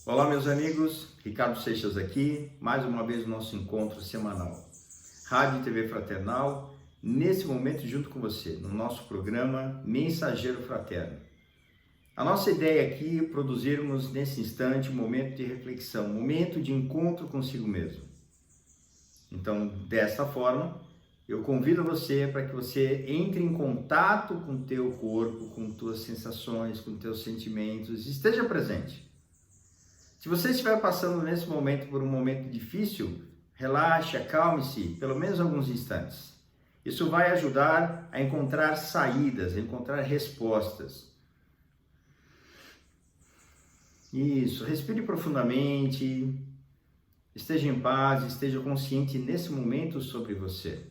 Olá, meus amigos, Ricardo Seixas aqui, mais uma vez no nosso encontro semanal. Rádio e TV Fraternal, nesse momento junto com você, no nosso programa Mensageiro Fraterno. A nossa ideia aqui é produzirmos nesse instante um momento de reflexão, um momento de encontro consigo mesmo. Então, desta forma, eu convido você para que você entre em contato com o teu corpo, com tuas sensações, com teus sentimentos, esteja presente. Se você estiver passando nesse momento por um momento difícil, relaxe, acalme-se, pelo menos alguns instantes. Isso vai ajudar a encontrar saídas, a encontrar respostas. Isso, respire profundamente, esteja em paz, esteja consciente nesse momento sobre você.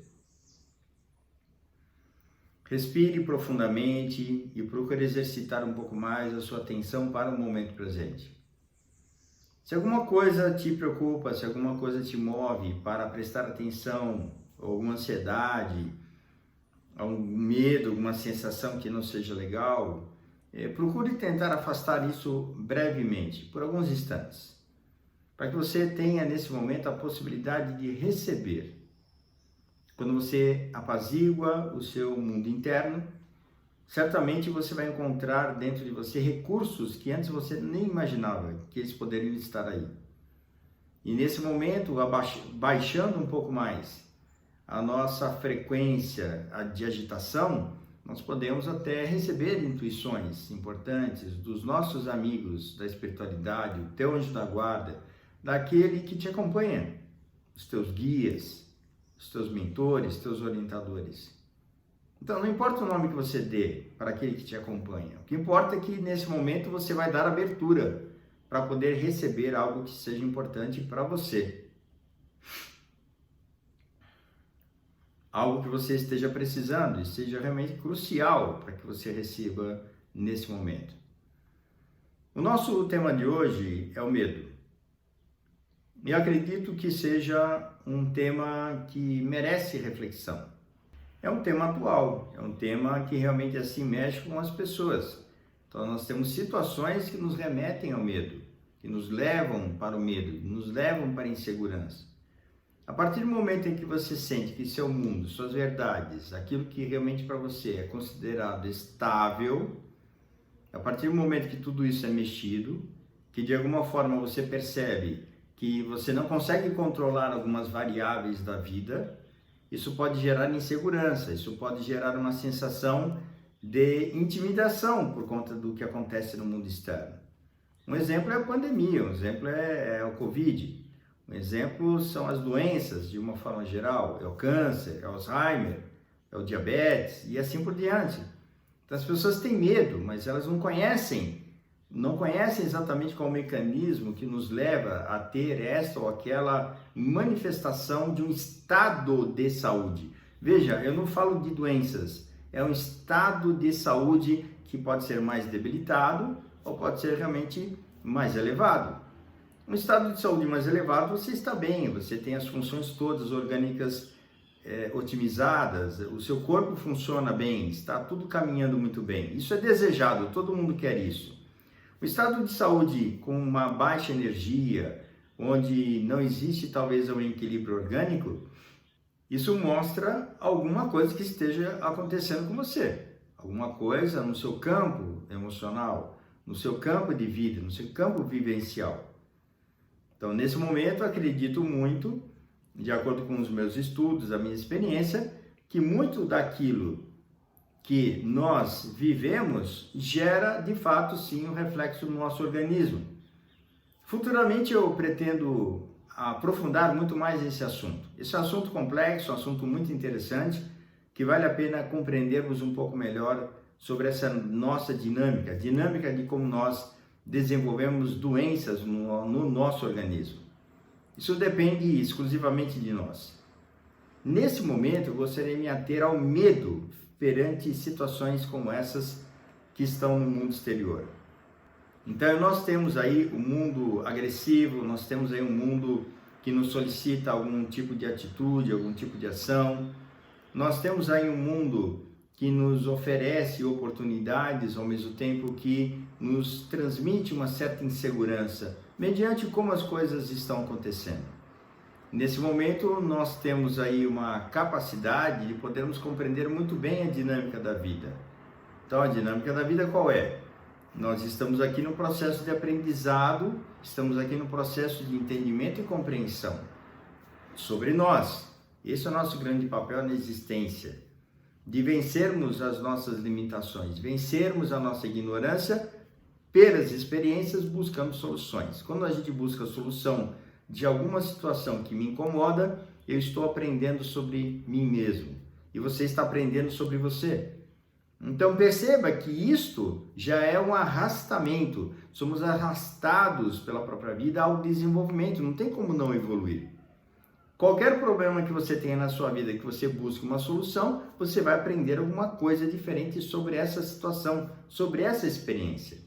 Respire profundamente e procure exercitar um pouco mais a sua atenção para o momento presente. Se alguma coisa te preocupa, se alguma coisa te move para prestar atenção, alguma ansiedade, algum medo, alguma sensação que não seja legal, procure tentar afastar isso brevemente, por alguns instantes, para que você tenha nesse momento a possibilidade de receber. Quando você apazigua o seu mundo interno, certamente você vai encontrar dentro de você recursos que antes você nem imaginava que eles poderiam estar aí. E nesse momento, baixando um pouco mais a nossa frequência de agitação, nós podemos até receber intuições importantes dos nossos amigos da espiritualidade, o teu anjo da guarda, daquele que te acompanha, os teus guias, os teus mentores, teus orientadores. Então, não importa o nome que você dê para aquele que te acompanha. O que importa é que, nesse momento, você vai dar abertura para poder receber algo que seja importante para você. Algo que você esteja precisando e seja realmente crucial para que você receba nesse momento. O nosso tema de hoje é o medo. E acredito que seja um tema que merece reflexão. É um tema atual, é um tema que realmente assim mexe com as pessoas. Então nós temos situações que nos remetem ao medo, que nos levam para o medo, nos levam para a insegurança. A partir do momento em que você sente que seu mundo, suas verdades, aquilo que realmente para você é considerado estável, a partir do momento que tudo isso é mexido, que de alguma forma você percebe que você não consegue controlar algumas variáveis da vida, isso pode gerar insegurança, isso pode gerar uma sensação de intimidação por conta do que acontece no mundo externo. Um exemplo é a pandemia, um exemplo é o Covid, um exemplo são as doenças de uma forma geral, é o câncer, é o Alzheimer, é o diabetes e assim por diante. Então as pessoas têm medo, mas elas não conhecem exatamente qual é o mecanismo que nos leva a ter esta ou aquela manifestação de um estado de saúde. Veja, eu não falo de doenças, é um estado de saúde que pode ser mais debilitado ou pode ser realmente mais elevado. Um estado de saúde mais elevado, você está bem, você tem as funções todas orgânicas otimizadas, o seu corpo funciona bem, está tudo caminhando muito bem. Isso é desejado, todo mundo quer isso. O estado de saúde com uma baixa energia, onde não existe talvez um equilíbrio orgânico, isso mostra alguma coisa que esteja acontecendo com você. Alguma coisa no seu campo emocional, no seu campo de vida, no seu campo vivencial. Então, nesse momento, acredito muito, de acordo com os meus estudos, a minha experiência, que muito daquilo que nós vivemos gera, de fato, sim, um reflexo no nosso organismo. Futuramente eu pretendo aprofundar muito mais esse assunto. Esse é um assunto complexo, um assunto muito interessante, que vale a pena compreendermos um pouco melhor sobre essa nossa dinâmica de como nós desenvolvemos doenças no nosso organismo. Isso depende exclusivamente de nós. Nesse momento, eu gostaria de me ater ao medo perante situações como essas que estão no mundo exterior. Então nós temos aí um mundo agressivo, nós temos aí um mundo que nos solicita algum tipo de atitude, algum tipo de ação. Nós temos aí um mundo que nos oferece oportunidades, ao mesmo tempo que nos transmite uma certa insegurança, mediante como as coisas estão acontecendo. Nesse momento, nós temos aí uma capacidade de podermos compreender muito bem a dinâmica da vida. Então, a dinâmica da vida qual é? Nós estamos aqui no processo de aprendizado, estamos aqui no processo de entendimento e compreensão sobre nós. Esse é o nosso grande papel na existência, de vencermos as nossas limitações, vencermos a nossa ignorância pelas experiências, buscando soluções. Quando a gente busca a solução de alguma situação que me incomoda, eu estou aprendendo sobre mim mesmo e você está aprendendo sobre você. Então perceba que isto já é um arrastamento, somos arrastados pela própria vida ao desenvolvimento, não tem como não evoluir. Qualquer problema que você tenha na sua vida, que você busque uma solução, você vai aprender alguma coisa diferente sobre essa situação, sobre essa experiência.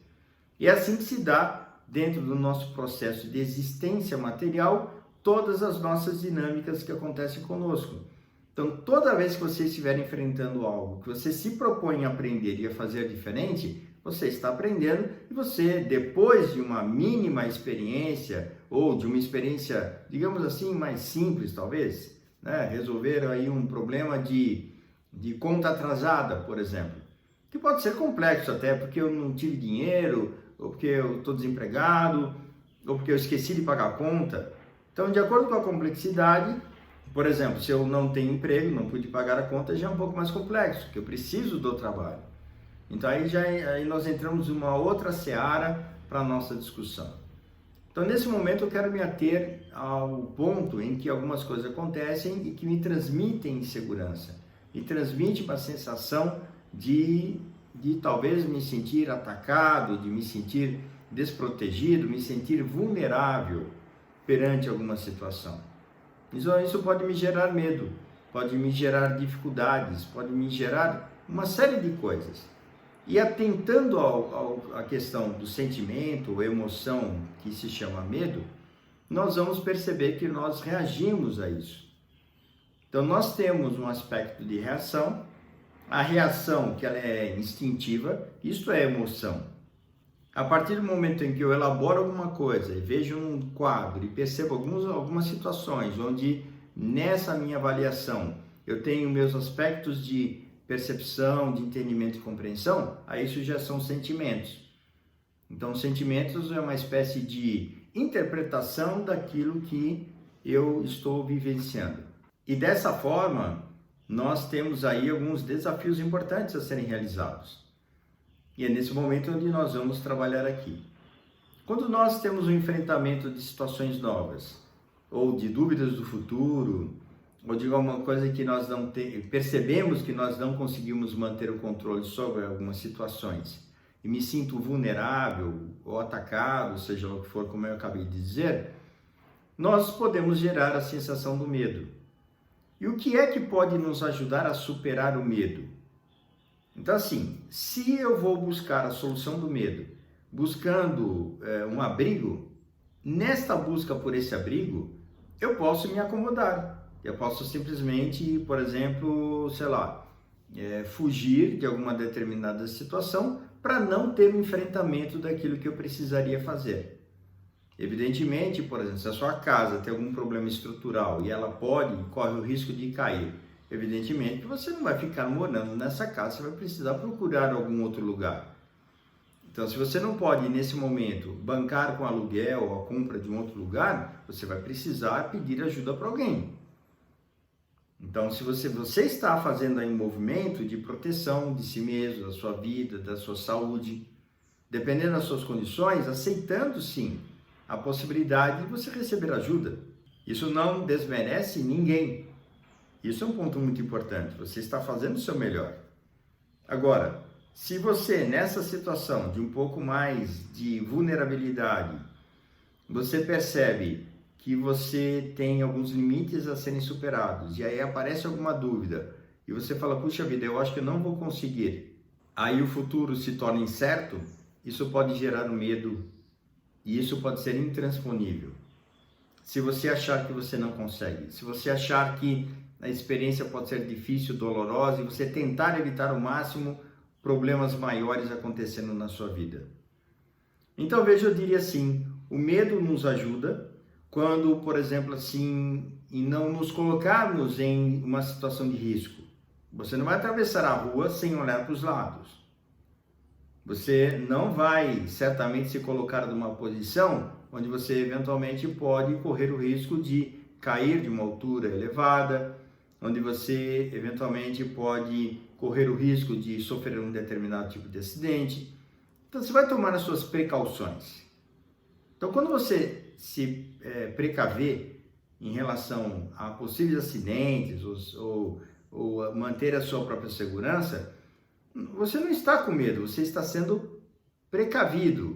E é assim que se dá, dentro do nosso processo de existência material, todas as nossas dinâmicas que acontecem conosco. Então, toda vez que você estiver enfrentando algo que você se propõe a aprender e a fazer diferente, você está aprendendo e você, depois de uma mínima experiência, ou de uma experiência, digamos assim, mais simples talvez, né? Resolver aí um problema de conta atrasada, por exemplo, que pode ser complexo até porque eu não tive dinheiro, ou porque eu estou desempregado, ou porque eu esqueci de pagar a conta. Então, de acordo com a complexidade, por exemplo, se eu não tenho emprego, não pude pagar a conta, já é um pouco mais complexo, porque eu preciso do trabalho. Então aí nós entramos em uma outra seara para a nossa discussão. Então nesse momento eu quero me ater ao ponto em que algumas coisas acontecem e que me transmitem insegurança, me transmite uma sensação de talvez me sentir atacado, de me sentir desprotegido, me sentir vulnerável perante alguma situação. Isso pode me gerar medo, pode me gerar dificuldades, pode me gerar uma série de coisas. E atentando à questão do sentimento ou emoção que se chama medo, nós vamos perceber que nós reagimos a isso. Então nós temos um aspecto de reação, a reação que ela é instintiva, isto é emoção. A partir do momento em que eu elaboro alguma coisa e vejo um quadro e percebo algumas situações onde nessa minha avaliação eu tenho meus aspectos de percepção, de entendimento e compreensão, aí isso já são sentimentos. Então, sentimentos é uma espécie de interpretação daquilo que eu estou vivenciando. E dessa forma, nós temos aí alguns desafios importantes a serem realizados. E é nesse momento onde nós vamos trabalhar aqui. Quando nós temos um enfrentamento de situações novas, ou de dúvidas do futuro, ou de alguma coisa que nós não percebemos que nós não conseguimos manter o controle sobre algumas situações, e me sinto vulnerável ou atacado, seja o que for, como eu acabei de dizer, nós podemos gerar a sensação do medo. E o que é que pode nos ajudar a superar o medo? Então, assim, se eu vou buscar a solução do medo, buscando um abrigo, nesta busca por esse abrigo, eu posso me acomodar. Eu posso simplesmente, por exemplo, sei lá, fugir de alguma determinada situação para não ter um enfrentamento daquilo que eu precisaria fazer. Evidentemente, por exemplo, se a sua casa tem algum problema estrutural e ela corre o risco de cair, evidentemente que você não vai ficar morando nessa casa, você vai precisar procurar algum outro lugar. Então, se você não pode, nesse momento, bancar com aluguel ou a compra de um outro lugar, você vai precisar pedir ajuda para alguém. Então, se você está fazendo aí um movimento de proteção de si mesmo, da sua vida, da sua saúde, dependendo das suas condições, aceitando sim a possibilidade de você receber ajuda. Isso não desmerece ninguém. Isso é um ponto muito importante. Você está fazendo o seu melhor. Agora, se você, nessa situação de um pouco mais de vulnerabilidade, você percebe que você tem alguns limites a serem superados, e aí aparece alguma dúvida, e você fala, puxa vida, eu acho que eu não vou conseguir. Aí o futuro se torna incerto, isso pode gerar um medo, e isso pode ser intransponível. Se você achar que você não consegue, se você achar que a experiência pode ser difícil, dolorosa, e você tentar evitar ao máximo problemas maiores acontecendo na sua vida. Então veja, eu diria assim, o medo nos ajuda quando, por exemplo, assim, em não nos colocarmos em uma situação de risco. Você não vai atravessar a rua sem olhar para os lados. Você não vai certamente se colocar numa posição onde você eventualmente pode correr o risco de cair de uma altura elevada, onde você eventualmente pode correr o risco de sofrer um determinado tipo de acidente. Então você vai tomar as suas precauções. Então quando você se precaver em relação a possíveis acidentes ou manter a sua própria segurança, você não está com medo, você está sendo precavida,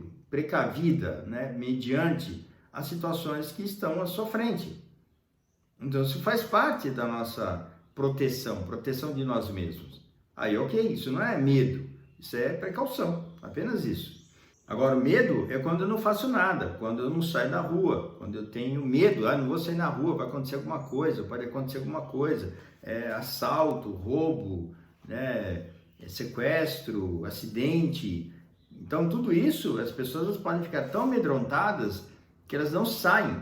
né, mediante as situações que estão à sua frente. Então isso faz parte da nossa proteção de nós mesmos. Aí ok, isso não é medo, isso é precaução, apenas isso. Agora o medo é quando eu não faço nada, quando eu não saio da rua, quando eu tenho medo, não vou sair na rua, vai acontecer alguma coisa, pode acontecer alguma coisa, assalto, roubo, né, sequestro, acidente. Então tudo isso, as pessoas podem ficar tão amedrontadas que elas não saem.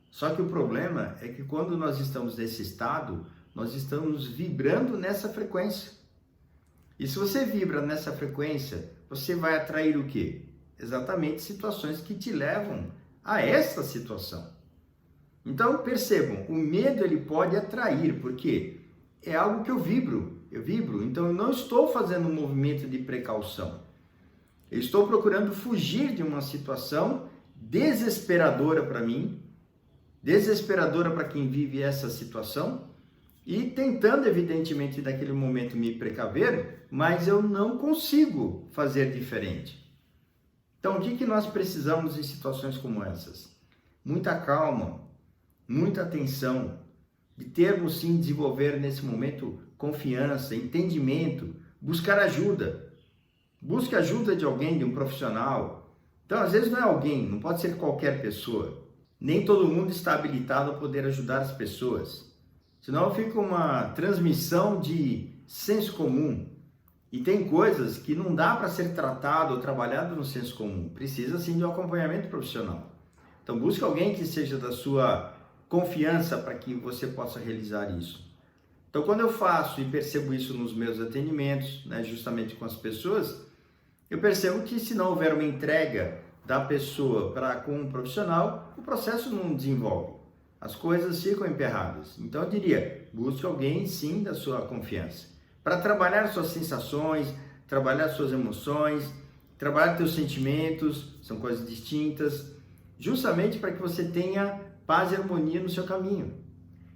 Só que o problema é que quando nós estamos nesse estado, nós estamos vibrando nessa frequência. E se você vibra nessa frequência, você vai atrair o quê? Exatamente situações que te levam a essa situação. Então percebam, o medo ele pode atrair, porque é algo que eu vibro, então eu não estou fazendo um movimento de precaução. Eu estou procurando fugir de uma situação desesperadora para mim, desesperadora para quem vive essa situação e tentando evidentemente naquele momento me precaver, mas eu não consigo fazer diferente. Então, o que nós precisamos em situações como essas? Muita calma, muita atenção, de termos sim desenvolver nesse momento confiança, entendimento, buscar ajuda. Busque ajuda de alguém, de um profissional. Então, às vezes não é alguém, não pode ser qualquer pessoa. Nem todo mundo está habilitado a poder ajudar as pessoas. Senão fica uma transmissão de senso comum. E tem coisas que não dá para ser tratado ou trabalhado no senso comum. Precisa sim de um acompanhamento profissional. Então busque alguém que seja da sua confiança para que você possa realizar isso. Então quando eu faço e percebo isso nos meus atendimentos, né, justamente com as pessoas, eu percebo que se não houver uma entrega da pessoa com um profissional, o processo não desenvolve. As coisas ficam emperradas. Então eu diria, busque alguém sim da sua confiança. Para trabalhar suas sensações, trabalhar suas emoções, trabalhar seus sentimentos, são coisas distintas, justamente para que você tenha paz e harmonia no seu caminho.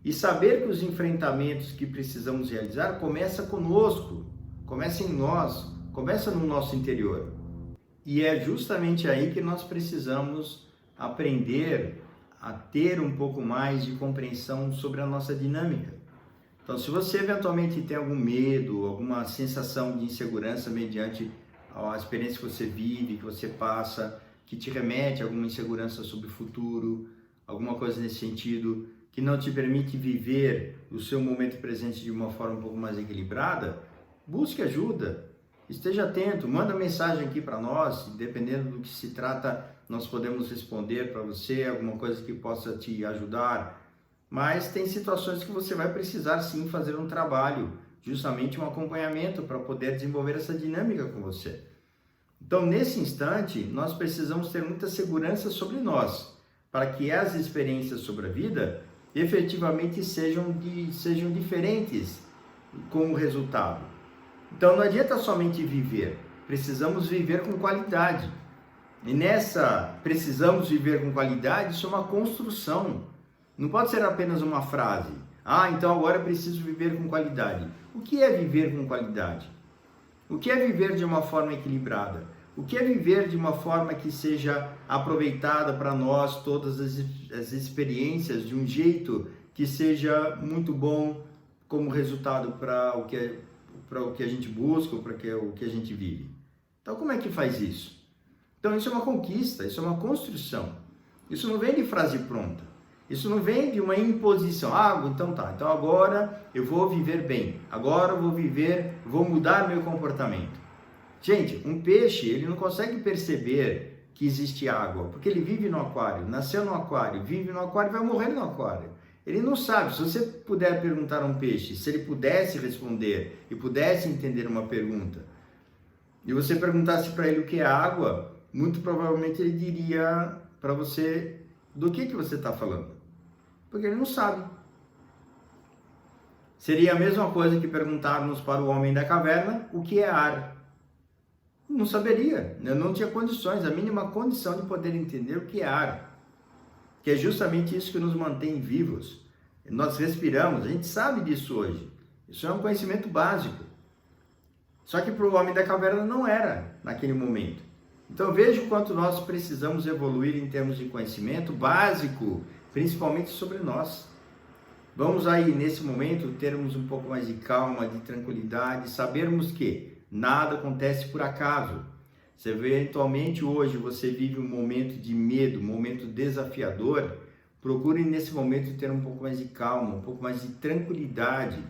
E saber que os enfrentamentos que precisamos realizar começa conosco, começa em nós, começa no nosso interior. E é justamente aí que nós precisamos aprender a ter um pouco mais de compreensão sobre a nossa dinâmica. Então, se você eventualmente tem algum medo, alguma sensação de insegurança mediante a experiência que você vive, que você passa, que te remete a alguma insegurança sobre o futuro, alguma coisa nesse sentido, que não te permite viver o seu momento presente de uma forma um pouco mais equilibrada, busque ajuda, esteja atento, manda mensagem aqui para nós, dependendo do que se trata, nós podemos responder para você, alguma coisa que possa te ajudar. Mas tem situações que você vai precisar sim fazer um trabalho, justamente um acompanhamento para poder desenvolver essa dinâmica com você. Então, nesse instante, nós precisamos ter muita segurança sobre nós, para que as experiências sobre a vida efetivamente sejam diferentes com o resultado. Então, não adianta somente viver, precisamos viver com qualidade. E nessa precisamos viver com qualidade, isso é uma construção. Não pode ser apenas uma frase. Então agora eu preciso viver com qualidade. O que é viver com qualidade? O que é viver de uma forma equilibrada? O que é viver de uma forma que seja aproveitada para nós todas as experiências de um jeito que seja muito bom como resultado para o que a gente busca, ou para o que a gente vive? Então como é que faz isso? Então isso é uma conquista, isso é uma construção. Isso não vem de frase pronta. Isso não vem de uma imposição. Então tá. Então agora eu vou viver bem. Agora eu vou mudar meu comportamento. Gente, um peixe, ele não consegue perceber que existe água? Porque ele vive no aquário, nasceu no aquário, vive no aquário e vai morrer no aquário. Ele não sabe. Se você puder perguntar a um peixe, se ele pudesse responder e pudesse entender uma pergunta, e você perguntasse para ele o que é água, muito provavelmente ele diria para você do que você está falando. Porque ele não sabe. Seria a mesma coisa que perguntarmos para o homem da caverna o que é ar. Não saberia, não tinha condições, a mínima condição de poder entender o que é ar. Que é justamente isso que nos mantém vivos. Nós respiramos, a gente sabe disso hoje. Isso é um conhecimento básico. Só que para o homem da caverna não era naquele momento. Então veja o quanto nós precisamos evoluir em termos de conhecimento básico, principalmente sobre nós. Vamos aí, nesse momento, termos um pouco mais de calma, de tranquilidade, sabermos que nada acontece por acaso. Se eventualmente hoje você vive um momento de medo, um momento desafiador, procure nesse momento ter um pouco mais de calma, um pouco mais de tranquilidade.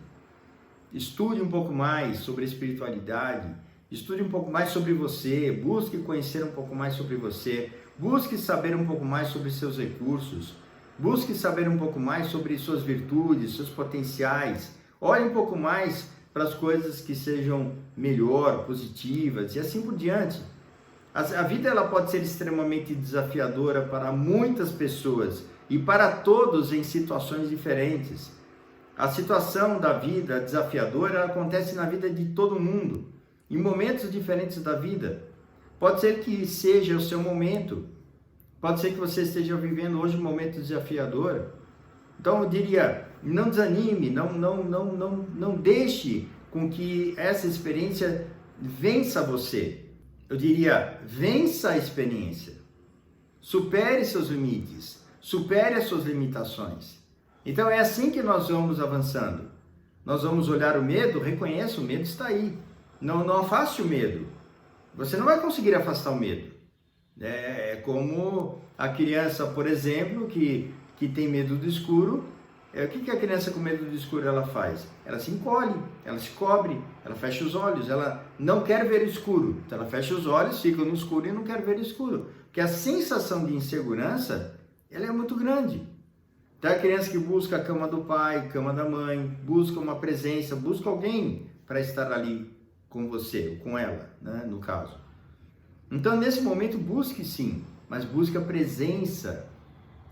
Estude um pouco mais sobre a espiritualidade, estude um pouco mais sobre você, busque conhecer um pouco mais sobre você, busque saber um pouco mais sobre seus recursos, busque saber um pouco mais sobre suas virtudes, seus potenciais. Olhe um pouco mais para as coisas que sejam melhor, positivas e assim por diante. A vida ela pode ser extremamente desafiadora para muitas pessoas e para todos em situações diferentes. A situação da vida desafiadora ela acontece na vida de todo mundo, em momentos diferentes da vida. Pode ser que seja o seu momento, pode ser que você esteja vivendo hoje um momento desafiador. Então eu diria, não desanime, não deixe com que essa experiência vença você. Eu diria, vença a experiência, supere seus limites, supere as suas limitações. Então é assim que nós vamos avançando. Nós vamos olhar o medo, reconheça, o medo está aí. Não afaste o medo. Você não vai conseguir afastar o medo. É como a criança, por exemplo, que tem medo do escuro. O que a criança com medo do escuro ela faz? Ela se encolhe, ela se cobre, ela fecha os olhos, ela não quer ver o escuro. Então ela fecha os olhos, fica no escuro e não quer ver o escuro. Porque a sensação de insegurança, ela é muito grande. Então a criança que busca a cama do pai, cama da mãe, busca uma presença, busca alguém para estar ali com você, ou com ela, né, no caso. Então nesse momento busque sim, mas busque a presença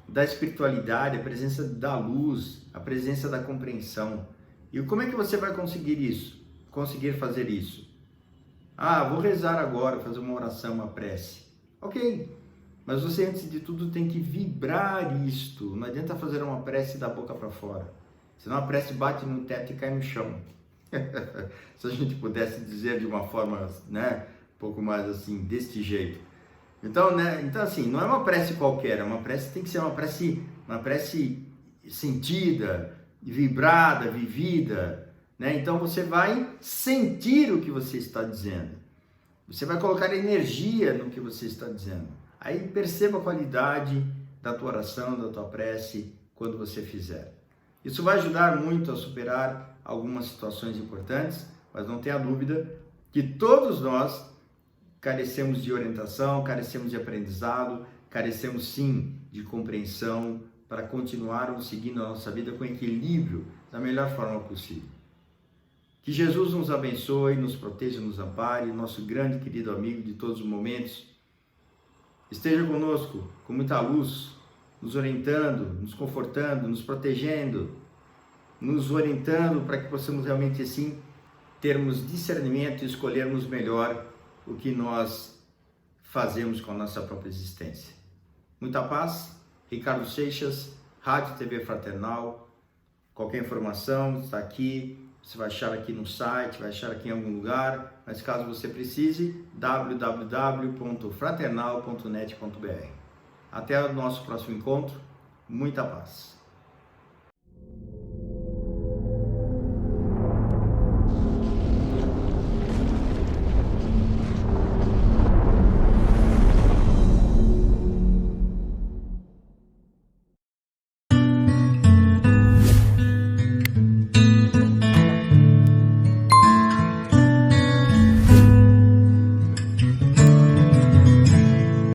da espiritualidade, a presença da luz, a presença da compreensão. E como é que você vai conseguir isso? Conseguir fazer isso? Vou rezar agora, fazer uma oração, uma prece. Ok, mas você antes de tudo tem que vibrar isto. Não adianta fazer uma prece da boca para fora, senão a prece bate no teto e cai no chão. Se a gente pudesse dizer de uma forma, né, um pouco mais assim, deste jeito. Então assim, não é uma prece qualquer, uma prece tem que ser uma prece sentida, vibrada, vivida, né? Então você vai sentir o que você está dizendo. Você vai colocar energia no que você está dizendo. Aí perceba a qualidade da tua oração, da tua prece quando você fizer. Isso vai ajudar muito a superar algumas situações importantes, mas não tenha dúvida que todos nós carecemos de orientação, carecemos de aprendizado, carecemos sim de compreensão para continuarmos seguindo a nossa vida com equilíbrio da melhor forma possível. Que Jesus nos abençoe, nos proteja, nos ampare, nosso grande querido amigo de todos os momentos. Esteja conosco com muita luz, nos orientando, nos confortando, nos protegendo, nos orientando para que possamos realmente assim termos discernimento e escolhermos melhor o que nós fazemos com a nossa própria existência. Muita paz. Ricardo Seixas, Rádio TV Fraternal. Qualquer informação está aqui, você vai achar aqui no site, vai achar aqui em algum lugar, mas caso você precise, www.fraternal.net.br. Até o nosso próximo encontro. Muita paz.